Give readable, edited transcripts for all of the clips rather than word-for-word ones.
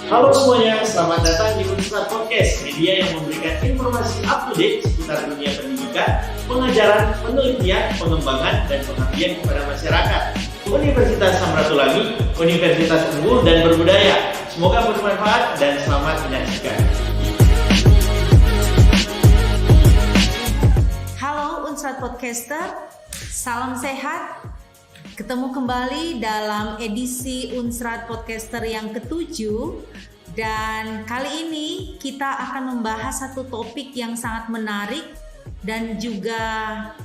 Halo semuanya, selamat datang di Unsrat Podcast, media yang memberikan informasi up to date seputar dunia pendidikan, pengajaran, penelitian, pengembangan, dan pengabdian kepada masyarakat. Universitas Samratulangi, Universitas Unggul dan Berbudaya. Semoga bermanfaat dan selamat menyaksikan. Halo Unsrat Podcaster, salam sehat. Ketemu kembali dalam edisi Unsrat Podcaster yang ke-7. Dan kali ini kita akan membahas satu topik yang sangat menarik dan juga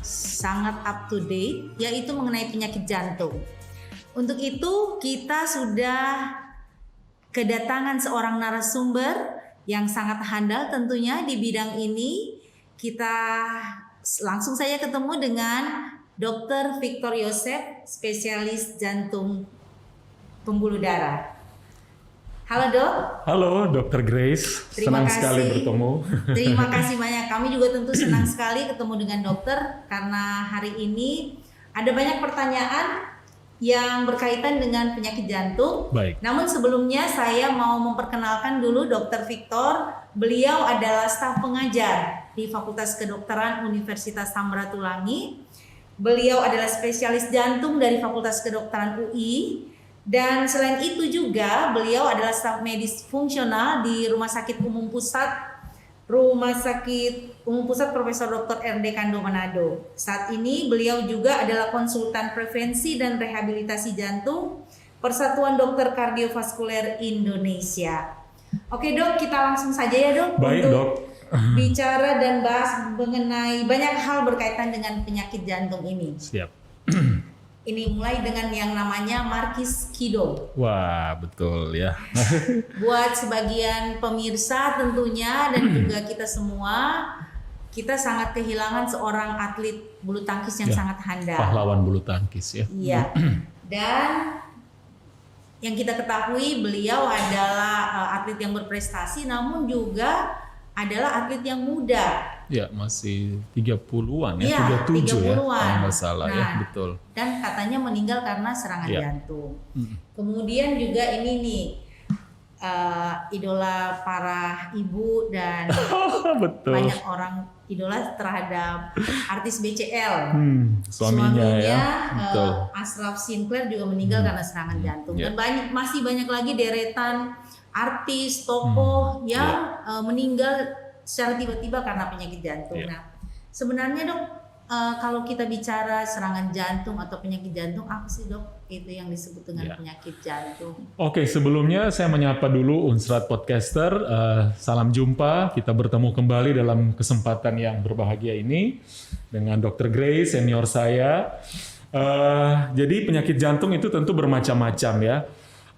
sangat up to date, yaitu mengenai penyakit jantung. Untuk itu kita sudah kedatangan seorang narasumber yang sangat handal tentunya di bidang ini. Kita langsung saja ketemu dengan Dr. Victor Yosef, spesialis jantung pembuluh darah. Halo Dok. Halo Dr. Grace, senang sekali bertemu. Terima kasih banyak. Kami juga tentu senang sekali ketemu dengan dokter karena hari ini ada banyak pertanyaan yang berkaitan dengan penyakit jantung. Baik. Namun sebelumnya saya mau memperkenalkan dulu Dr. Victor. Beliau adalah staf pengajar di Fakultas Kedokteran Universitas Samratulangi. Beliau adalah spesialis jantung dari Fakultas Kedokteran UI. Dan selain itu juga beliau adalah staf medis fungsional di Rumah Sakit Umum Pusat Profesor Dr. R.D. Kando Manado. Saat ini beliau juga adalah konsultan prevensi dan rehabilitasi jantung Persatuan Dokter Kardiovaskuler Indonesia. Oke Dok, kita langsung saja ya Dok. Baik untuk Dok. bicara dan bahas mengenai banyak hal berkaitan dengan penyakit jantung ini. Siap. Ini mulai dengan yang namanya Marquis Kido. Wah, betul ya. Buat sebagian pemirsa tentunya dan juga kita semua, kita sangat kehilangan seorang atlet bulu tangkis yang sangat handal. Pahlawan bulu tangkis ya. Iya. Dan yang kita ketahui beliau adalah atlet yang berprestasi, namun juga adalah atlet yang muda. Ya, masih 30-an ya, Iya, 37 ya. 30-an. Kalau nggak salah ya, Nah, betul. Dan katanya meninggal karena serangan jantung. Kemudian juga ini nih idola para ibu dan Betul. banyak orang idola terhadap artis BCL. Suaminya ya. Betul. Ashraf Sinclair juga meninggal karena serangan jantung. Dan masih banyak lagi deretan artis, tokoh yang meninggal secara tiba-tiba karena penyakit jantung. Nah, sebenarnya Dok, kalau kita bicara serangan jantung atau penyakit jantung, apa sih Dok itu yang disebut dengan penyakit jantung? Oke, sebelumnya saya menyapa dulu Unsrat Podcaster. Salam jumpa, kita bertemu kembali dalam kesempatan yang berbahagia ini dengan Dr. Grace, senior saya. Jadi penyakit jantung itu tentu bermacam-macam ya.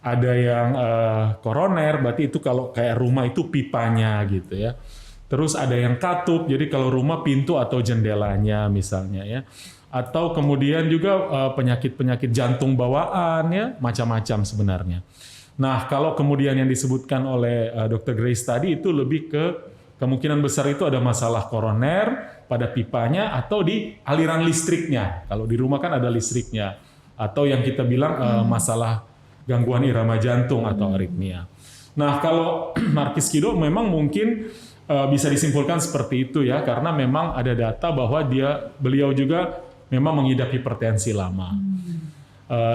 Ada yang koroner, berarti itu kalau kayak rumah itu pipanya gitu ya. Terus ada yang katup, jadi kalau rumah pintu atau jendelanya misalnya ya. Atau kemudian juga penyakit-penyakit jantung bawaan ya, macam-macam sebenarnya. Nah, kalau kemudian yang disebutkan oleh Dr. Grace tadi itu lebih ke kemungkinan besar itu ada masalah koroner pada pipanya atau di aliran listriknya. Kalau di rumah kan ada listriknya. Atau yang kita bilang masalah gangguan irama jantung atau aritmia. Nah, kalau Marquis Kido memang mungkin bisa disimpulkan seperti itu ya, karena memang ada data bahwa beliau juga memang mengidap hipertensi lama.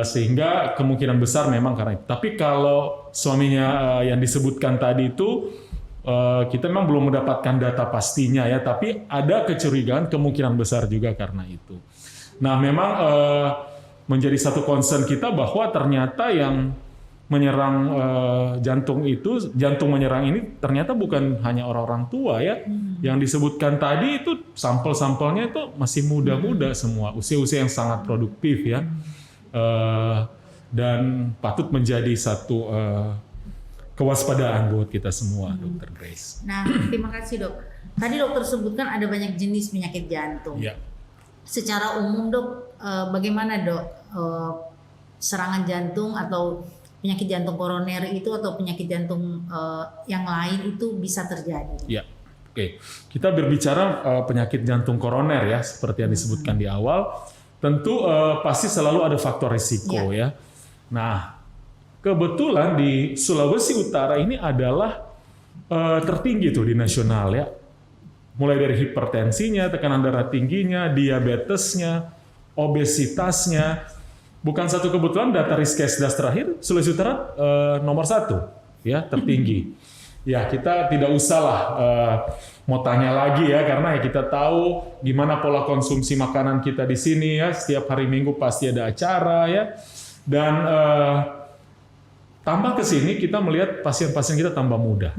Sehingga kemungkinan besar memang karena itu. Tapi kalau suaminya yang disebutkan tadi itu, kita memang belum mendapatkan data pastinya ya, tapi ada kecurigaan kemungkinan besar juga karena itu. Nah, memang menjadi satu concern kita bahwa ternyata yang menyerang jantung menyerang ini ternyata bukan hanya orang-orang tua ya. Yang disebutkan tadi itu sampel-sampelnya itu masih muda-muda semua, usia-usia yang sangat produktif ya. Dan patut menjadi satu kewaspadaan buat kita semua, Dr. Grace. Nah, terima kasih Dok. Tadi dokter sebutkan ada banyak jenis penyakit jantung. Ya. Secara umum Dok, bagaimana Dok serangan jantung atau penyakit jantung koroner itu atau penyakit jantung yang lain itu bisa terjadi? Ya, oke. Kita berbicara penyakit jantung koroner ya, seperti yang disebutkan di awal. Tentu pasti selalu ada faktor risiko ya. Nah, kebetulan di Sulawesi Utara ini adalah tertinggi tuh di nasional ya. Mulai dari hipertensinya, tekanan darah tingginya, diabetesnya, obesitasnya. Bukan satu kebetulan data Riskesdas terakhir, Sulawesi Utara nomor 1 ya, tertinggi. Ya kita tidak usah lah mau tanya lagi ya, karena ya kita tahu gimana pola konsumsi makanan kita di sini ya. Setiap hari Minggu pasti ada acara ya. Dan tambah ke sini kita melihat pasien-pasien kita tambah muda.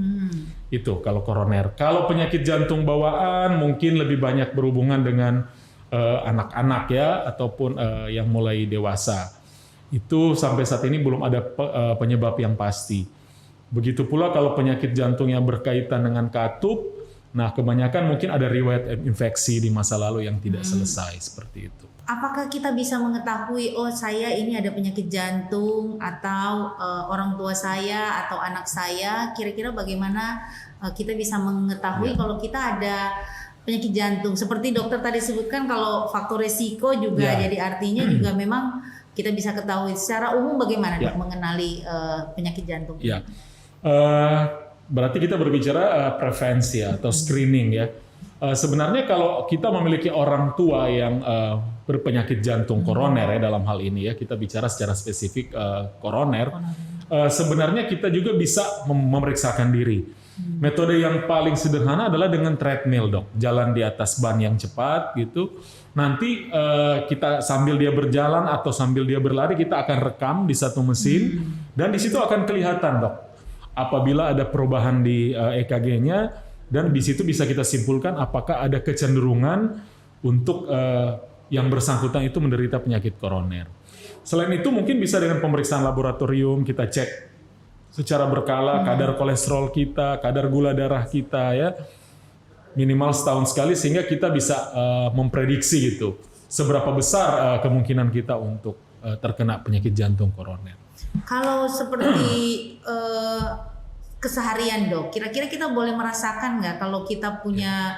Itu kalau koroner. Kalau penyakit jantung bawaan mungkin lebih banyak berhubungan dengan anak-anak ya, ataupun yang mulai dewasa. Itu sampai saat ini belum ada penyebab yang pasti. Begitu pula kalau penyakit jantung yang berkaitan dengan katup, nah kebanyakan mungkin ada riwayat infeksi di masa lalu yang tidak selesai seperti itu. Apakah kita bisa mengetahui, oh saya ini ada penyakit jantung, atau orang tua saya atau anak saya, kira-kira bagaimana kita bisa mengetahui kalau kita ada penyakit jantung? Seperti dokter tadi sebutkan, kalau faktor resiko juga, jadi artinya juga memang kita bisa ketahui. Secara umum bagaimana dok mengenali penyakit jantung? Ya, berarti kita berbicara prevensi atau screening ya. Sebenarnya kalau kita memiliki orang tua yang berpenyakit jantung koroner ya, dalam hal ini ya, kita bicara secara spesifik koroner, sebenarnya kita juga bisa memeriksakan diri. Metode yang paling sederhana adalah dengan treadmill dok, jalan di atas ban yang cepat gitu. Nanti kita sambil dia berjalan atau sambil dia berlari, kita akan rekam di satu mesin, dan di situ akan kelihatan dok, apabila ada perubahan di EKG-nya, dan di situ bisa kita simpulkan apakah ada kecenderungan untuk yang bersangkutan itu menderita penyakit koroner. Selain itu mungkin bisa dengan pemeriksaan laboratorium, kita cek secara berkala kadar kolesterol kita, kadar gula darah kita ya, minimal setahun sekali, sehingga kita bisa memprediksi gitu seberapa besar kemungkinan kita untuk terkena penyakit jantung koroner. Kalau seperti keseharian dok, kira-kira kita boleh merasakan nggak kalau kita punya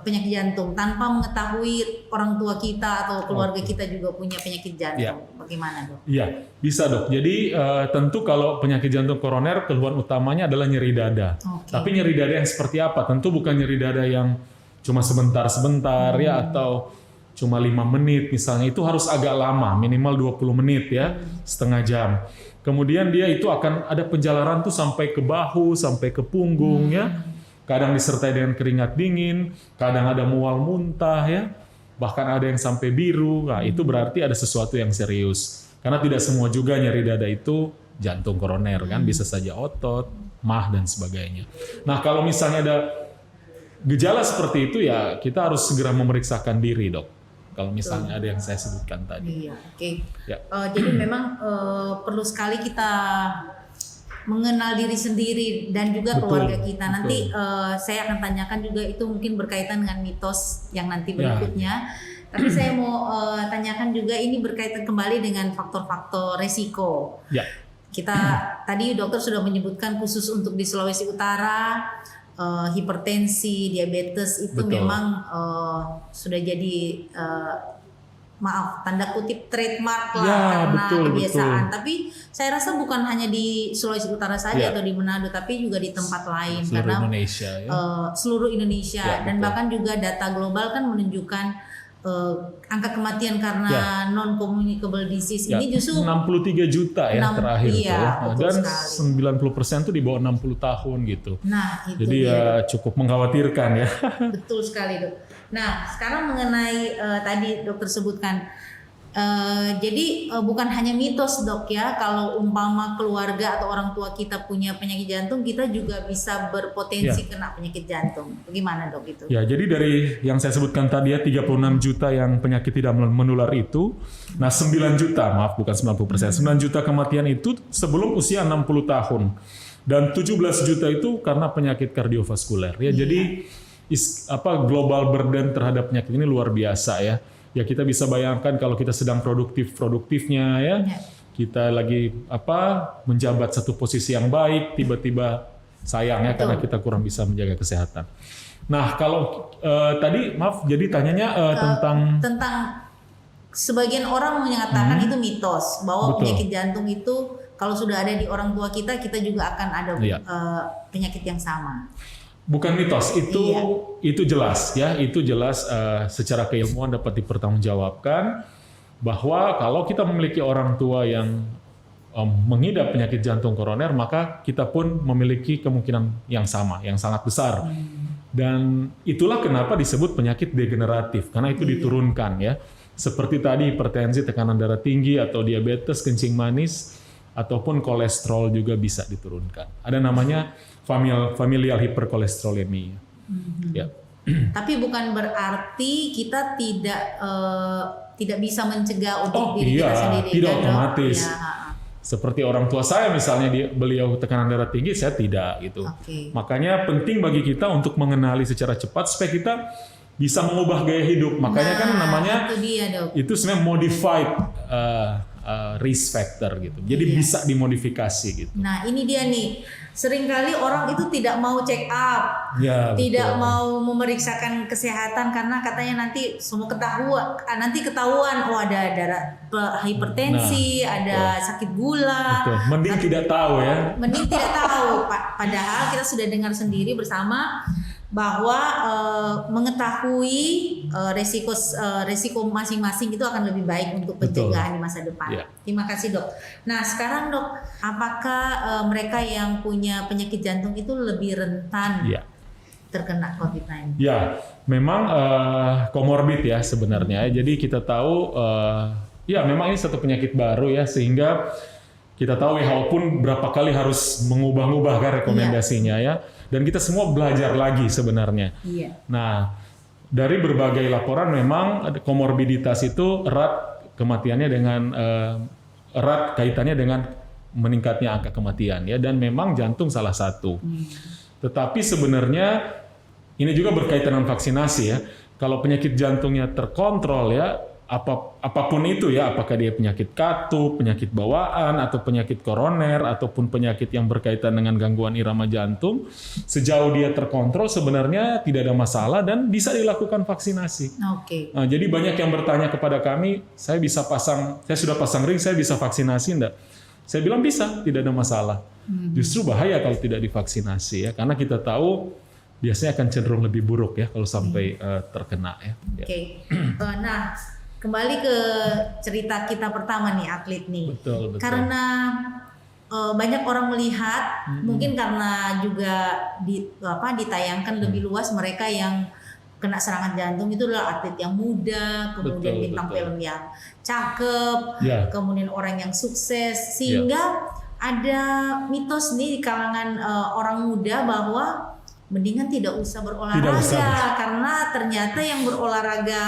penyakit jantung tanpa mengetahui orang tua kita atau keluarga kita juga punya penyakit jantung? Bagaimana dok? Iya, bisa dok. Jadi tentu kalau penyakit jantung koroner, keluhan utamanya adalah nyeri dada. Tapi nyeri dada yang seperti apa? Tentu bukan nyeri dada yang cuma sebentar-sebentar ya, atau cuma 5 menit misalnya. Itu harus agak lama, minimal 20 menit ya, setengah jam. Kemudian dia itu akan ada penjalaran tuh sampai ke bahu, sampai ke punggung ya. Kadang disertai dengan keringat dingin, kadang ada mual muntah ya. Bahkan ada yang sampai biru. Nah, itu berarti ada sesuatu yang serius. Karena tidak semua juga nyeri dada itu jantung koroner kan, bisa saja otot, mah dan sebagainya. Nah, kalau misalnya ada gejala seperti itu ya kita harus segera memeriksakan diri, Dok. Kalau misalnya ada yang saya sebutkan tadi. Iya, oke. Ya. Jadi memang perlu sekali kita mengenal diri sendiri dan juga keluarga kita. Nanti saya akan tanyakan juga, itu mungkin berkaitan dengan mitos yang nanti berikutnya. Tapi saya mau tanyakan juga, ini berkaitan kembali dengan faktor-faktor resiko. Ya. Kita tadi dokter sudah menyebutkan khusus untuk di Sulawesi Utara, hipertensi, diabetes itu memang sudah jadi maaf tanda kutip trademark lah karena kebiasaan. Tapi saya rasa bukan hanya di Sulawesi Utara saja atau di Manado, tapi juga di tempat lain, seluruh karena Indonesia, seluruh Indonesia dan bahkan juga data global kan menunjukkan angka kematian karena non-communicable disease ini justru 63 juta ya terakhir dan sekali. 90% itu di bawah 60 tahun gitu. Nah, itu jadi ya cukup mengkhawatirkan ya. Betul sekali dok. Nah sekarang mengenai tadi dokter sebutkan, jadi bukan hanya mitos dok ya, kalau umpama keluarga atau orang tua kita punya penyakit jantung, kita juga bisa berpotensi kena penyakit jantung. Bagaimana dok itu? Ya, jadi dari yang saya sebutkan tadi ya, 36 juta yang penyakit tidak menular itu, nah 9 juta, maaf bukan 90%, 9 juta kematian itu sebelum usia 60 tahun. Dan 17 juta itu karena penyakit kardiovaskuler. Ya, jadi global burden terhadap penyakit ini luar biasa ya. Ya kita bisa bayangkan kalau kita sedang produktifnya ya, kita lagi menjabat satu posisi yang baik, tiba-tiba sayang ya karena kita kurang bisa menjaga kesehatan. Nah kalau tadi maaf, jadi tanyanya tentang sebagian orang menyatakan itu mitos bahwa penyakit jantung itu kalau sudah ada di orang tua kita juga akan ada penyakit yang sama. Bukan mitos, itu jelas ya, itu jelas secara keilmuan dapat dipertanggungjawabkan bahwa kalau kita memiliki orang tua yang mengidap penyakit jantung koroner, maka kita pun memiliki kemungkinan yang sama, yang sangat besar. Dan itulah kenapa disebut penyakit degeneratif, karena itu diturunkan ya. Seperti tadi hipertensi, tekanan darah tinggi, atau diabetes, kencing manis, ataupun kolesterol juga bisa diturunkan. Ada namanya familial hyperkolesterolemia. Ya. Tapi bukan berarti kita tidak bisa mencegah untuk diri kita sendiri. Tidak kan, otomatis. Ya. Seperti orang tua saya misalnya, beliau tekanan darah tinggi, saya tidak gitu. Makanya penting bagi kita untuk mengenali secara cepat supaya kita bisa mengubah gaya hidup. Makanya kan namanya itu dia, Dok. Itu sebenarnya modified risk factor gitu. Jadi bisa dimodifikasi gitu. Nah, ini dia nih. Seringkali orang itu tidak mau check up, tidak mau memeriksakan kesehatan karena katanya nanti semua ketahuan, oh ada darah hipertensi, ada sakit gula. Mending tidak tahu ya. Mending tidak tahu. Padahal kita sudah dengar sendiri bersama bahwa mengetahui resiko masing-masing itu akan lebih baik untuk pencegahan di masa depan. Terima kasih, Dok. Nah, sekarang Dok, apakah mereka yang punya penyakit jantung itu lebih rentan terkena COVID-19? Ya, memang komorbid ya sebenarnya. Jadi kita tahu memang ini satu penyakit baru ya, sehingga kita tahu WHO pun berapa kali harus mengubah-ubah kan rekomendasinya ya. Dan kita semua belajar lagi sebenarnya. Nah, dari berbagai laporan memang komorbiditas itu erat kematiannya dengan erat kaitannya dengan meningkatnya angka kematian ya, dan memang jantung salah satu. Tetapi sebenarnya ini juga berkaitan dengan vaksinasi ya. Kalau penyakit jantungnya terkontrol ya, apapun itu ya, apakah dia penyakit katup, penyakit bawaan, atau penyakit koroner, ataupun penyakit yang berkaitan dengan gangguan irama jantung, sejauh dia terkontrol sebenarnya tidak ada masalah dan bisa dilakukan vaksinasi. Nah, jadi banyak yang bertanya kepada kami, saya sudah pasang ring, saya bisa vaksinasi enggak? Saya bilang bisa, tidak ada masalah. Justru bahaya kalau tidak divaksinasi ya, karena kita tahu biasanya akan cenderung lebih buruk ya kalau sampai terkena ya. Nah, kembali ke cerita kita pertama nih, atlet nih. Betul. Karena banyak orang melihat, mungkin karena juga ditayangkan lebih luas mereka yang kena serangan jantung itu adalah atlet yang muda, kemudian bintang film yang cakep, kemudian orang yang sukses, sehingga ada mitos nih di kalangan orang muda bahwa mendingan tidak usah berolahraga karena ternyata yang berolahraga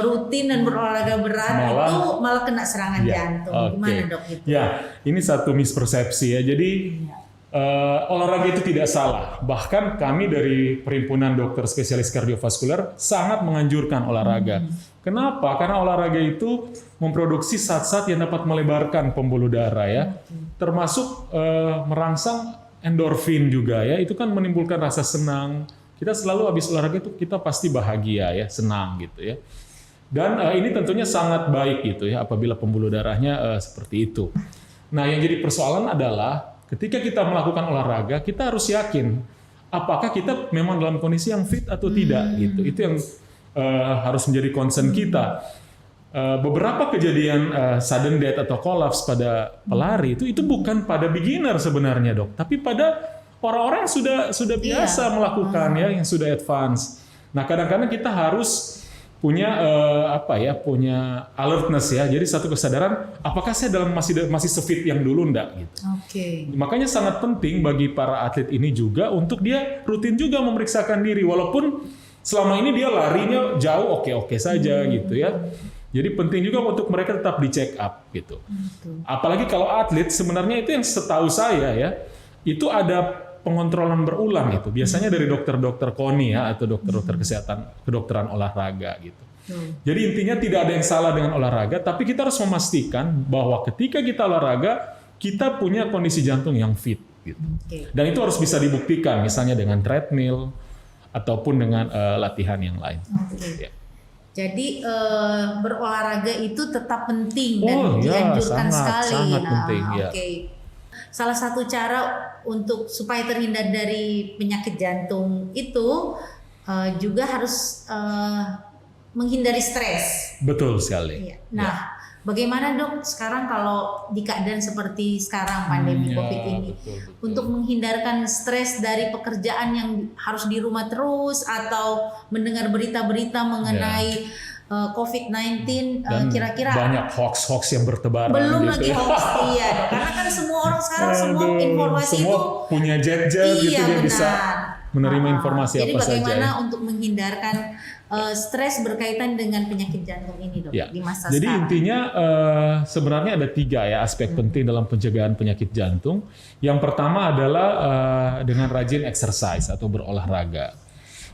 rutin dan berolahraga berat itu malah kena serangan jantung. Gimana, Dok? Gitu? Ya, ini satu mispersepsi ya. Jadi olahraga itu tidak salah. Bahkan kami dari Perhimpunan Dokter Spesialis Kardiovaskular sangat menganjurkan olahraga. Kenapa? Karena olahraga itu memproduksi zat-zat yang dapat melebarkan pembuluh darah ya. Termasuk merangsang endorfin juga ya. Itu kan menimbulkan rasa senang. Kita selalu habis olahraga itu kita pasti bahagia ya, senang gitu ya. Dan ini tentunya sangat baik gitu ya apabila pembuluh darahnya seperti itu. Nah, yang jadi persoalan adalah ketika kita melakukan olahraga, kita harus yakin apakah kita memang dalam kondisi yang fit atau tidak gitu. Itu yang harus menjadi concern kita. Beberapa kejadian sudden death atau collapse pada pelari itu bukan pada beginner sebenarnya, Dok, tapi pada orang-orang yang sudah biasa melakukan ya, yang sudah advance. Nah, kadang-kadang kita harus punya punya alertness ya. Jadi satu kesadaran, apakah saya masih sefit yang dulu enggak gitu. Makanya sangat penting bagi para atlet ini juga untuk dia rutin juga memeriksakan diri, walaupun selama ini dia larinya jauh oke saja gitu ya. Jadi penting juga untuk mereka tetap di check up gitu. Apalagi kalau atlet, sebenarnya itu yang setahu saya ya, itu ada pengontrolan berulang itu. Biasanya dari dokter-dokter KONI ya, atau dokter-dokter kesehatan kedokteran olahraga gitu. Jadi intinya tidak ada yang salah dengan olahraga, tapi kita harus memastikan bahwa ketika kita olahraga, kita punya kondisi jantung yang fit gitu. Dan itu harus bisa dibuktikan, misalnya dengan treadmill ataupun dengan latihan yang lain. Ya. Jadi berolahraga itu tetap penting dan dianjurkan sekali. Sangat penting. Oke. Salah satu cara untuk supaya terhindar dari penyakit jantung itu juga harus menghindari stres. Betul sekali. Nah, bagaimana dok sekarang kalau di keadaan seperti sekarang pandemi COVID ini, betul. untuk menghindarkan stres dari pekerjaan yang harus di rumah terus atau mendengar berita-berita mengenai COVID-19, kira-kira banyak hoax yang bertebaran. Belum gitu. lagi hoax, iya dok. Karena kan semua orang sekarang semua informasi semua itu punya jet gitu dia benar. bisa menerima informasi Jadi apa saja. Jadi bagaimana untuk menghindarkan stres berkaitan dengan penyakit jantung ini dok di masa Jadi sekarang? intinya sebenarnya ada 3 ya aspek penting dalam pencegahan penyakit jantung. Yang pertama adalah dengan rajin exercise atau berolahraga.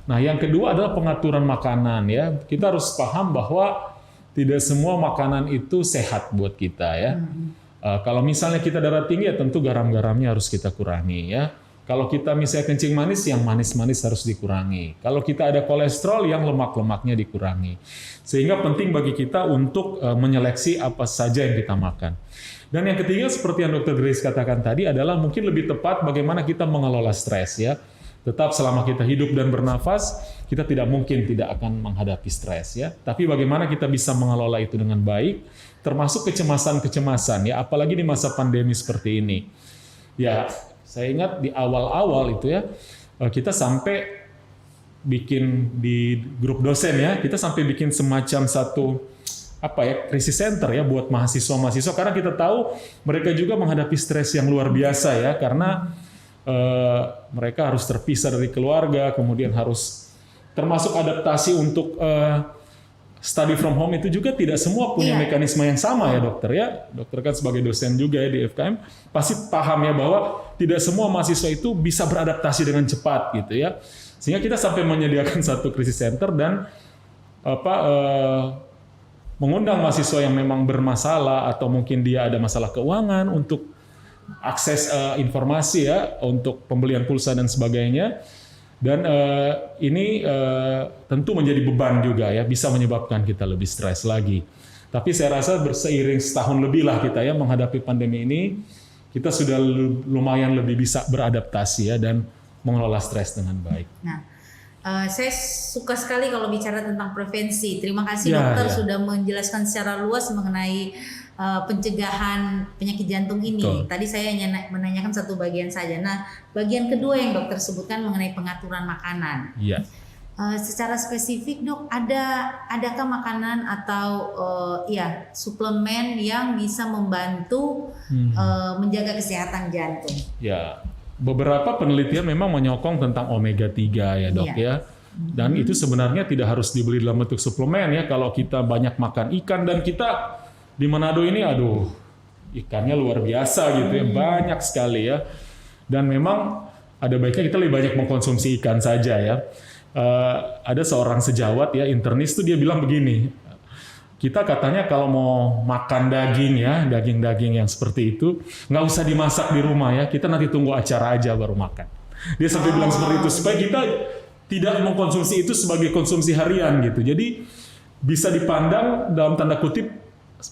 Nah yang kedua adalah pengaturan makanan ya. Kita harus paham bahwa tidak semua makanan itu sehat buat kita ya. Kalau misalnya kita darah tinggi ya tentu garam-garamnya harus kita kurangi ya. Kalau kita misalnya kencing manis, yang manis-manis harus dikurangi. Kalau kita ada kolesterol, yang lemak-lemaknya dikurangi. Sehingga penting bagi kita untuk menyeleksi apa saja yang kita makan. Dan yang ketiga, seperti yang Dr. Grace katakan tadi, adalah mungkin lebih tepat bagaimana kita mengelola stres ya. Tetap selama kita hidup dan bernafas, kita tidak mungkin tidak akan menghadapi stres ya. Tapi bagaimana kita bisa mengelola itu dengan baik, termasuk kecemasan-kecemasan ya, apalagi di masa pandemi seperti ini. Ya, saya ingat di awal-awal itu ya, kita sampai bikin di grup dosen ya, kita sampai bikin semacam satu krisis center ya buat mahasiswa-mahasiswa, karena kita tahu mereka juga menghadapi stres yang luar biasa ya, karena mereka harus terpisah dari keluarga, kemudian harus termasuk adaptasi untuk study from home itu juga tidak semua punya mekanisme yang sama ya dokter ya. Dokter kan sebagai dosen juga ya di FKM pasti paham ya bahwa tidak semua mahasiswa itu bisa beradaptasi dengan cepat gitu ya. Sehingga kita sampai menyediakan satu krisis center dan mengundang mahasiswa yang memang bermasalah atau mungkin dia ada masalah keuangan untuk akses informasi ya untuk pembelian pulsa dan sebagainya. Dan ini tentu menjadi beban juga ya, bisa menyebabkan kita lebih stres lagi. Tapi saya rasa berseiring setahun lebih lah kita ya menghadapi pandemi ini, kita sudah lumayan lebih bisa beradaptasi ya dan mengelola stres dengan baik. Nah, saya suka sekali kalau bicara tentang prevensi. Terima kasih dokter sudah menjelaskan secara luas mengenai pencegahan penyakit jantung ini. Betul. Tadi saya hanya menanyakan satu bagian saja. Nah, bagian kedua yang dokter sebutkan mengenai pengaturan makanan. Iya. Secara spesifik dok, adakah makanan atau suplemen yang bisa membantu menjaga kesehatan jantung? Ya, beberapa penelitian memang menyokong tentang omega 3 ya dok ya. Dan itu sebenarnya tidak harus dibeli dalam bentuk suplemen ya. Kalau kita banyak makan ikan, dan kita di Manado ini ikannya luar biasa gitu ya, banyak sekali ya. Dan memang ada baiknya kita lebih banyak mengkonsumsi ikan saja ya. Ada seorang sejawat ya, internis tuh dia bilang begini, kita katanya kalau mau makan daging ya, daging-daging yang seperti itu nggak usah dimasak di rumah ya, kita nanti tunggu acara aja baru makan. Dia sampai bilang seperti itu supaya kita tidak mengkonsumsi itu sebagai konsumsi harian gitu. Jadi bisa dipandang dalam tanda kutip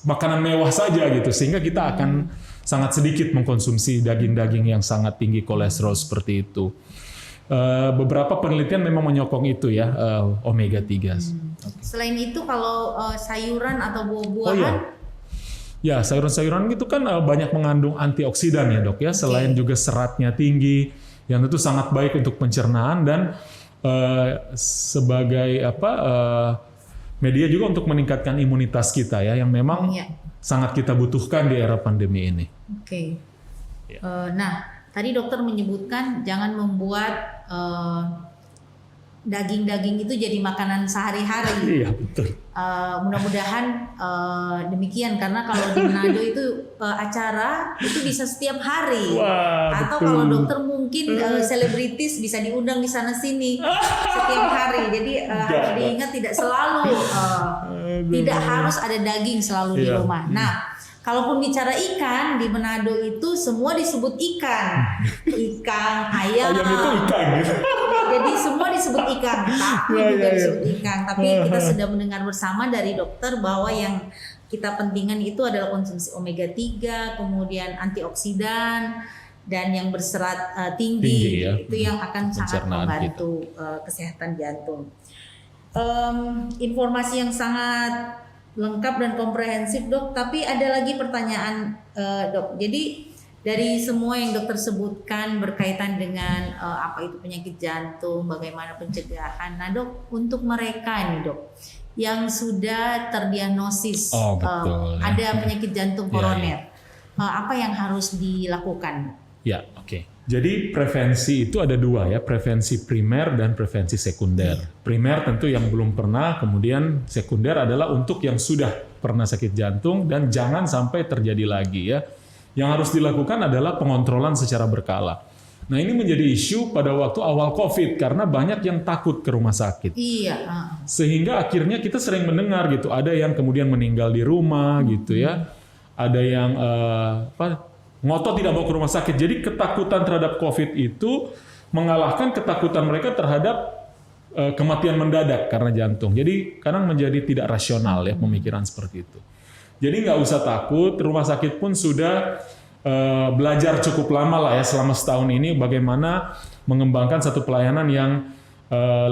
makanan mewah saja gitu, sehingga kita akan sangat sedikit mengkonsumsi daging-daging yang sangat tinggi kolesterol seperti itu. Beberapa penelitian memang menyokong itu ya, omega 3. Selain itu kalau sayuran atau buah-buahan? Ya, sayuran-sayuran itu kan banyak mengandung antioksidan ya dok ya, selain juga seratnya tinggi, yang itu sangat baik untuk pencernaan dan sebagai media juga untuk meningkatkan imunitas kita ya, yang memang sangat kita butuhkan di era pandemi ini. Oke. Nah, tadi dokter menyebutkan jangan membuat daging-daging itu jadi makanan sehari-hari. Iya betul. Mudah-mudahan demikian, karena kalau di Manado itu acara itu bisa setiap hari. Wah, atau betul. kalau dokter mungkin selebritis bisa diundang di sana sini setiap hari. Jadi harus diingat tidak selalu tidak harus ada daging selalu di rumah. Nah, kalaupun bicara ikan di Manado itu semua disebut ikan, ayam. Ayam itu ikan gitu. Jadi semua disebut ikan, tahu juga disebut ikan. Tapi kita sudah mendengar bersama dari dokter bahwa yang kita pentingkan itu adalah konsumsi omega 3, kemudian antioksidan, dan yang berserat tinggi ya. Itu yang akan sangat membantu kesehatan jantung. Informasi yang sangat lengkap dan komprehensif, Dok. Tapi ada lagi pertanyaan, Dok. Jadi dari semua yang dokter sebutkan berkaitan dengan apa itu penyakit jantung, bagaimana pencegahan. Nah, Dok, untuk mereka nih, Dok, yang sudah terdiagnosis ada penyakit jantung koroner, apa yang harus dilakukan? Ya, oke. Jadi prevensi itu ada dua ya, prevensi primer dan prevensi sekunder. Primer tentu yang belum pernah, kemudian sekunder adalah untuk yang sudah pernah sakit jantung dan jangan sampai terjadi lagi ya. Yang harus dilakukan adalah pengontrolan secara berkala. Nah, ini menjadi isu pada waktu awal COVID karena banyak yang takut ke rumah sakit. Iya. Sehingga akhirnya kita sering mendengar gitu, ada yang kemudian meninggal di rumah gitu ya. Ada yang ngotot tidak mau ke rumah sakit. Jadi ketakutan terhadap COVID itu mengalahkan ketakutan mereka terhadap kematian mendadak karena jantung. Jadi kadang menjadi tidak rasional ya pemikiran seperti itu. Jadi nggak usah takut, rumah sakit pun sudah belajar cukup lama lah ya selama setahun ini bagaimana mengembangkan satu pelayanan yang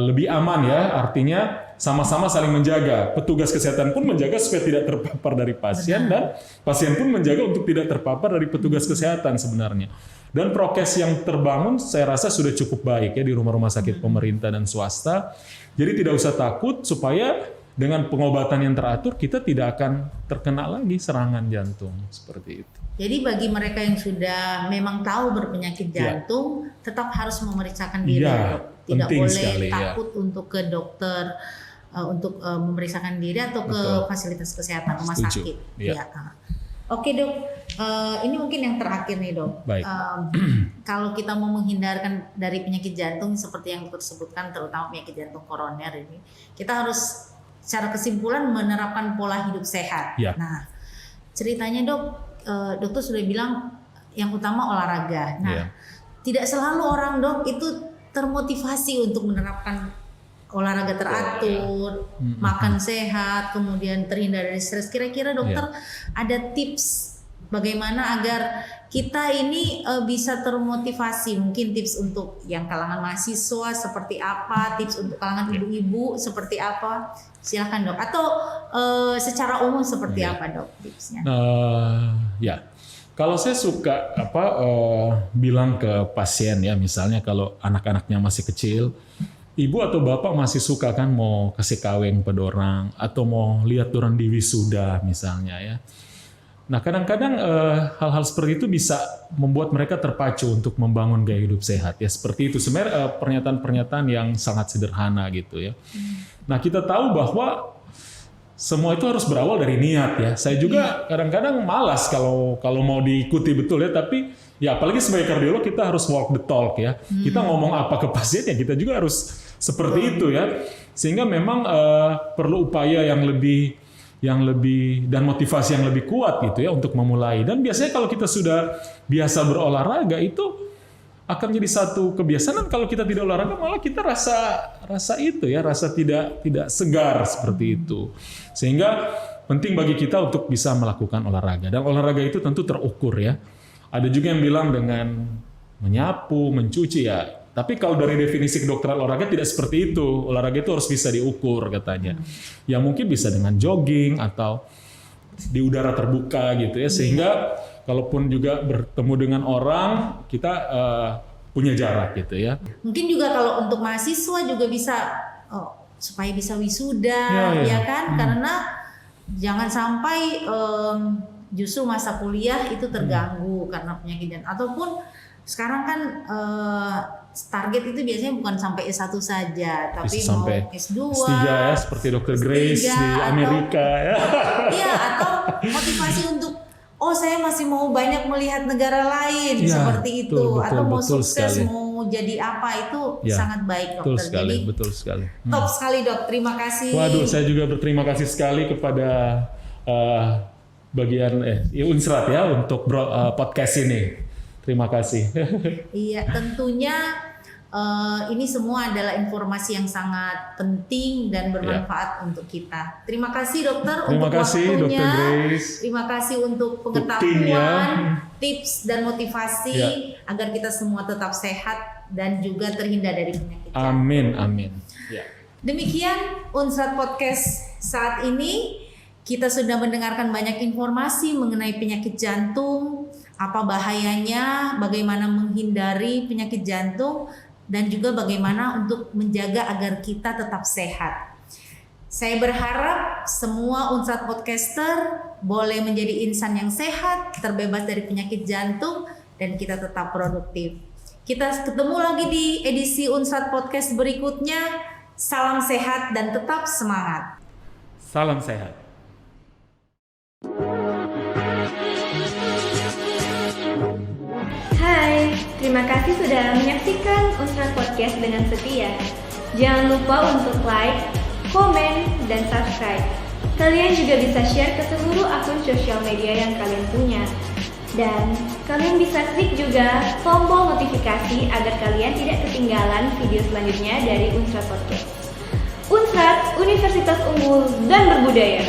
lebih aman ya, artinya sama-sama saling menjaga. Petugas kesehatan pun menjaga supaya tidak terpapar dari pasien dan pasien pun menjaga untuk tidak terpapar dari petugas kesehatan sebenarnya. Dan prokes yang terbangun saya rasa sudah cukup baik ya di rumah-rumah sakit pemerintah dan swasta. Jadi tidak usah takut supaya dengan pengobatan yang teratur kita tidak akan terkena lagi serangan jantung seperti itu. Jadi bagi mereka yang sudah memang tahu berpenyakit jantung tetap harus memeriksakan diri, tidak boleh sekali, takut untuk ke dokter untuk memeriksakan diri atau ke fasilitas kesehatan rumah sakit. Ya. Oke, Dok, ini mungkin yang terakhir nih, Dok. Kalau kita mau menghindarkan dari penyakit jantung seperti yang tersebutkan, terutama penyakit jantung koroner ini, kita harus secara kesimpulan menerapkan pola hidup sehat. Nah, ceritanya, Dok, dokter sudah bilang yang utama olahraga. Nah, tidak selalu orang, Dok, itu termotivasi untuk menerapkan olahraga teratur, makan sehat, kemudian terhindar dari stres. Kira-kira dokter ada tips bagaimana agar kita ini bisa termotivasi? Mungkin tips untuk yang kalangan mahasiswa seperti apa, tips untuk kalangan ibu-ibu seperti apa? Silakan, Dok. Atau secara umum seperti apa, Dok, tipsnya? Kalau saya suka bilang ke pasien ya, misalnya kalau anak-anaknya masih kecil, ibu atau bapak masih suka kan mau kasih kawin pada orang atau mau lihat orang di wisuda misalnya ya. Nah, kadang-kadang hal-hal seperti itu bisa membuat mereka terpacu untuk membangun gaya hidup sehat ya. Seperti itu sebenarnya pernyataan-pernyataan yang sangat sederhana gitu ya. Nah, kita tahu bahwa semua itu harus berawal dari niat ya. Saya juga kadang-kadang malas kalau mau diikuti betul ya, tapi ya apalagi sebagai kardiolog kita harus walk the talk ya. Kita ngomong apa ke pasien ya kita juga harus seperti itu ya. Sehingga memang perlu upaya yang lebih dan motivasi yang lebih kuat gitu ya untuk memulai. Dan biasanya kalau kita sudah biasa berolahraga itu akan jadi satu kebiasaan. Kalau kita tidak olahraga malah kita rasa tidak segar seperti itu. Sehingga penting bagi kita untuk bisa melakukan olahraga. Dan olahraga itu tentu terukur ya. Ada juga yang bilang dengan menyapu, mencuci ya. Tapi kalau dari definisi kedokteran olahraga tidak seperti itu. Olahraga itu harus bisa diukur katanya. Ya mungkin bisa dengan jogging atau di udara terbuka gitu ya. Sehingga kalaupun juga bertemu dengan orang, kita punya jarak gitu ya. Mungkin juga kalau untuk mahasiswa juga bisa supaya bisa wisuda ya kan? Karena jangan sampai justru masa kuliah itu terganggu karena penyakit jantung. Ataupun sekarang kan target itu biasanya bukan sampai S1 saja, tapi bisa mau S2, S3 ya, seperti Dr. Grace di Amerika ya. Iya, atau motivasi untuk saya masih mau banyak melihat negara lain seperti itu, atau mau sukses sekali. Mau jadi apa itu sangat baik, Dokter. Betul sekali. Top sekali, Dok. Terima kasih. Waduh, saya juga berterima kasih sekali kepada bagian Unsrat ya untuk podcast ini. Terima kasih. Iya, tentunya Ini semua adalah informasi yang sangat penting dan bermanfaat untuk kita. Terima kasih dokter Terima untuk kasih, waktunya. Dr. Grace. Terima kasih untuk Timnya. pengetahuan, tips dan motivasi Ya. agar kita semua tetap sehat dan juga terhindar dari penyakit. Amin, amin. Ya. Demikian Unsrat Podcast saat ini. Kita sudah mendengarkan banyak informasi mengenai penyakit jantung, apa bahayanya, bagaimana menghindari penyakit jantung, dan juga bagaimana untuk menjaga agar kita tetap sehat. Saya berharap semua Unsrat Podcaster boleh menjadi insan yang sehat, terbebas dari penyakit jantung, dan kita tetap produktif. Kita ketemu lagi di edisi Unsrat Podcast berikutnya. Salam sehat dan tetap semangat. Salam sehat. Hai, terima kasih sudah menyaksikan Unsrat Podcast dengan setia. Jangan lupa untuk like, komen, dan subscribe. Kalian juga bisa share ke seluruh akun sosial media yang kalian punya. Dan kalian bisa klik juga tombol notifikasi agar kalian tidak ketinggalan video selanjutnya dari Unsrat Podcast. Unsrat, Universitas Unggul dan Berbudaya.